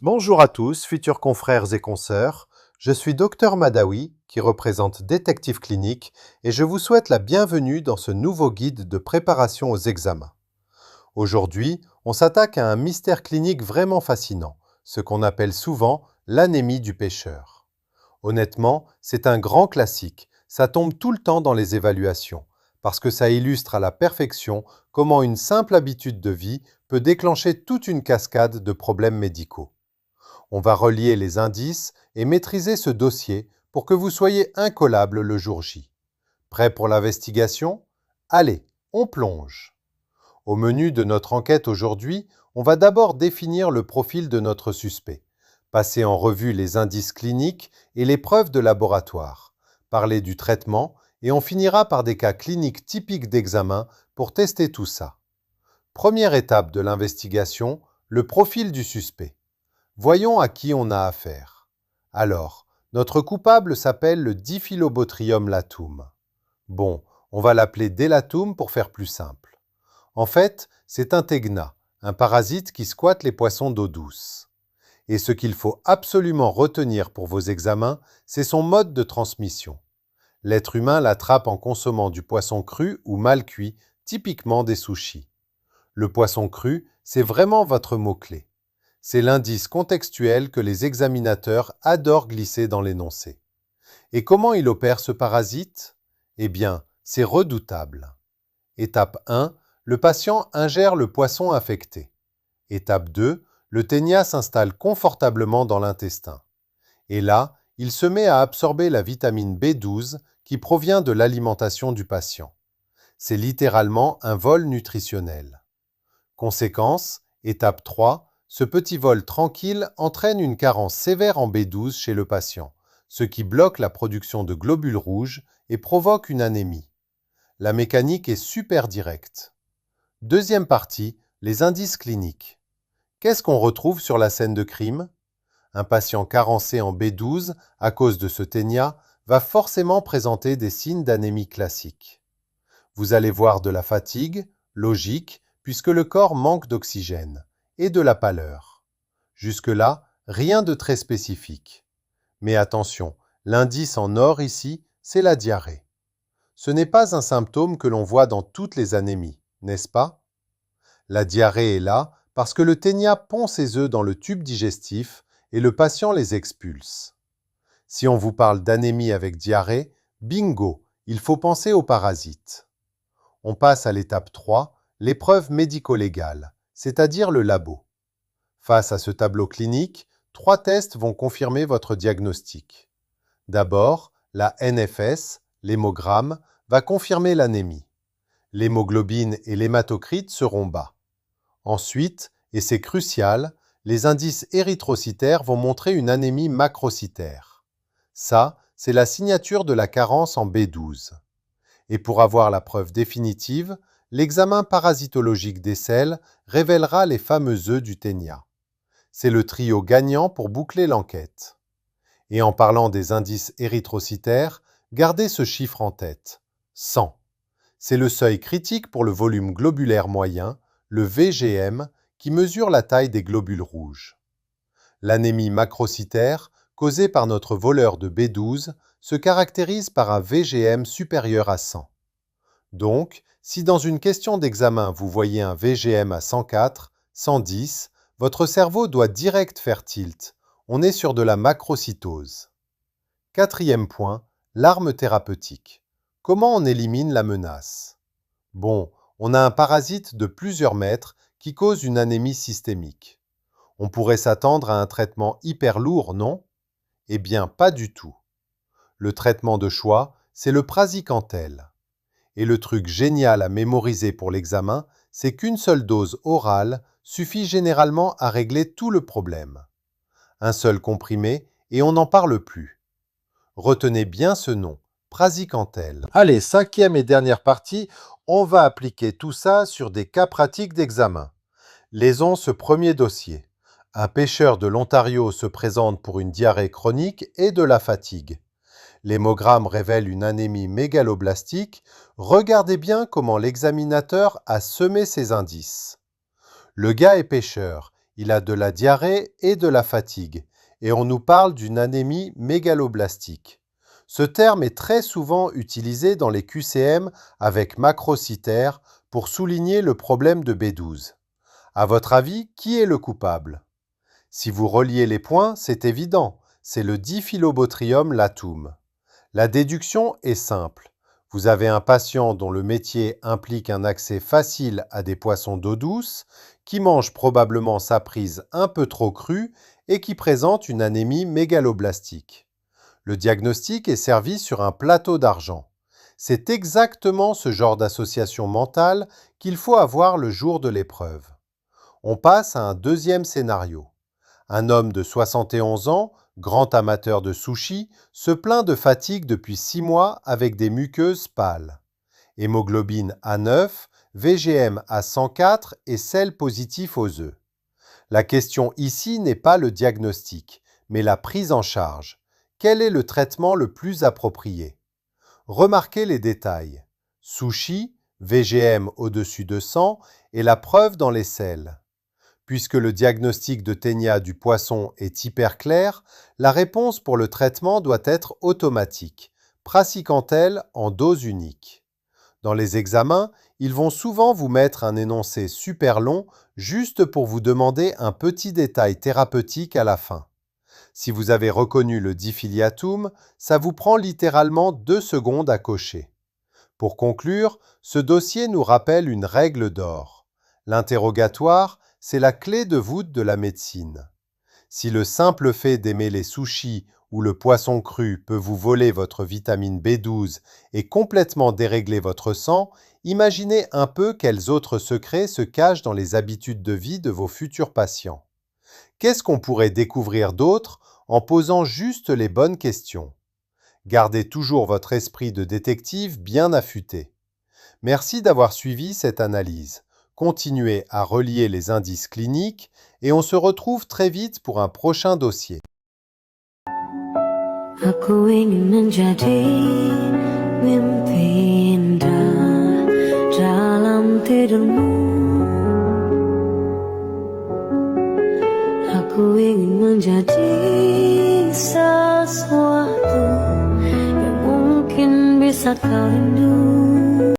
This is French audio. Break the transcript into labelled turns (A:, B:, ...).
A: Bonjour à tous, futurs confrères et consoeurs. Je suis Dr Madawi, qui représente Détective Clinique, et je vous souhaite la bienvenue dans ce nouveau guide de préparation aux examens. Aujourd'hui, on s'attaque à un mystère clinique vraiment fascinant, ce qu'on appelle souvent l'anémie du pêcheur. Honnêtement, c'est un grand classique, ça tombe tout le temps dans les évaluations, parce que ça illustre à la perfection comment une simple habitude de vie peut déclencher toute une cascade de problèmes médicaux. On va relier les indices et maîtriser ce dossier pour que vous soyez incollable le jour J. Prêt pour l'investigation? Allez, on plonge. Au menu de notre enquête aujourd'hui, on va d'abord définir le profil de notre suspect, passer en revue les indices cliniques et les preuves de laboratoire, parler du traitement et on finira par des cas cliniques typiques d'examen pour tester tout ça. Première étape de l'investigation, le profil du suspect. Voyons à qui on a affaire. Alors, notre coupable s'appelle le Diphyllobotrium latum. Bon, on va l'appeler Delatum pour faire plus simple. En fait, c'est un tegna, un parasite qui squatte les poissons d'eau douce. Et ce qu'il faut absolument retenir pour vos examens, c'est son mode de transmission. L'être humain l'attrape en consommant du poisson cru ou mal cuit, typiquement des sushis. Le poisson cru, c'est vraiment votre mot-clé. C'est l'indice contextuel que les examinateurs adorent glisser dans l'énoncé. Et comment il opère ce parasite? Eh bien, c'est redoutable. Étape 1, le patient ingère le poisson infecté. Étape 2, le ténia s'installe confortablement dans l'intestin. Et là, il se met à absorber la vitamine B12 qui provient de l'alimentation du patient. C'est littéralement un vol nutritionnel. Conséquence, étape 3, ce petit vol tranquille entraîne une carence sévère en B12 chez le patient, ce qui bloque la production de globules rouges et provoque une anémie. La mécanique est super directe. Deuxième partie, les indices cliniques. Qu'est-ce qu'on retrouve sur la scène de crime? Un patient carencé en B12 à cause de ce ténia va forcément présenter des signes d'anémie classique. Vous allez voir de la fatigue, logique, puisque le corps manque d'oxygène, et de la pâleur. Jusque-là, rien de très spécifique. Mais attention, l'indice en or ici, c'est la diarrhée. Ce n'est pas un symptôme que l'on voit dans toutes les anémies, n'est-ce pas? La diarrhée est là parce que le ténia pond ses œufs dans le tube digestif et le patient les expulse. Si on vous parle d'anémie avec diarrhée, bingo, il faut penser au parasite. On passe à l'étape 3, l'épreuve médico-légale, c'est-à-dire le labo. Face à ce tableau clinique, 3 tests vont confirmer votre diagnostic. D'abord, la NFS, l'hémogramme, va confirmer l'anémie. L'hémoglobine et l'hématocrite seront bas. Ensuite, et c'est crucial, les indices érythrocytaires vont montrer une anémie macrocytaire. Ça, c'est la signature de la carence en B12. Et pour avoir la preuve définitive, l'examen parasitologique des selles révélera les fameux œufs du ténia. C'est le trio gagnant pour boucler l'enquête. Et en parlant des indices érythrocytaires, gardez ce chiffre en tête. 100. C'est le seuil critique pour le volume globulaire moyen, le VGM, qui mesure la taille des globules rouges. L'anémie macrocytaire, causée par notre voleur de B12, se caractérise par un VGM supérieur à 100. Donc, si dans une question d'examen vous voyez un VGM à 104, 110, votre cerveau doit direct faire tilt. On est sur de la macrocytose. Quatrième point, l'arme thérapeutique. Comment on élimine la menace? Bon, on a un parasite de plusieurs mètres qui cause une anémie systémique. On pourrait s'attendre à un traitement hyper lourd, non? Eh bien, pas du tout. Le traitement de choix, c'est le praziquantel. Et le truc génial à mémoriser pour l'examen, c'est qu'une seule dose orale suffit généralement à régler tout le problème. Un seul comprimé et on n'en parle plus. Retenez bien ce nom, praziquantel. Allez, cinquième et dernière partie, on va appliquer tout ça sur des cas pratiques d'examen. Lisons ce premier dossier. Un pêcheur de l'Ontario se présente pour une diarrhée chronique et de la fatigue. L'hémogramme révèle une anémie mégaloblastique. Regardez bien comment l'examinateur a semé ses indices. Le gars est pêcheur. Il a de la diarrhée et de la fatigue, et on nous parle d'une anémie mégaloblastique. Ce terme est très souvent utilisé dans les QCM avec macrocytaire pour souligner le problème de B12. À votre avis, qui est le coupable? Si vous reliez les points, c'est évident, c'est le Diphyllobotrium latum. La déduction est simple. Vous avez un patient dont le métier implique un accès facile à des poissons d'eau douce, qui mange probablement sa prise un peu trop crue et qui présente une anémie mégaloblastique. Le diagnostic est servi sur un plateau d'argent. C'est exactement ce genre d'association mentale qu'il faut avoir le jour de l'épreuve. On passe à un deuxième scénario. Un homme de 71 ans, grand amateur de sushi, se plaint de fatigue depuis 6 mois avec des muqueuses pâles. Hémoglobine A9, VGM à 104 et sel positif aux œufs. La question ici n'est pas le diagnostic, mais la prise en charge. Quel est le traitement le plus approprié? Remarquez les détails. Sushi, VGM au-dessus de 100 et la preuve dans les selles. Puisque le diagnostic de ténia du poisson est hyper clair, la réponse pour le traitement doit être automatique, praziquantel en dose unique. Dans les examens, ils vont souvent vous mettre un énoncé super long juste pour vous demander un petit détail thérapeutique à la fin. Si vous avez reconnu le diphylliatum, ça vous prend littéralement 2 secondes à cocher. Pour conclure, ce dossier nous rappelle une règle d'or. L'interrogatoire, c'est la clé de voûte de la médecine. Si le simple fait d'aimer les sushis ou le poisson cru peut vous voler votre vitamine B12 et complètement dérégler votre sang, imaginez un peu quels autres secrets se cachent dans les habitudes de vie de vos futurs patients. Qu'est-ce qu'on pourrait découvrir d'autre en posant juste les bonnes questions? Gardez toujours votre esprit de détective bien affûté. Merci d'avoir suivi cette analyse. Continuez à relier les indices cliniques et on se retrouve très vite pour un prochain dossier.
B: Aku ingin menjadi mimpi indah dalam tidurmu. Aku ingin menjadi sesuatu yang mungkin bisa kau rindu.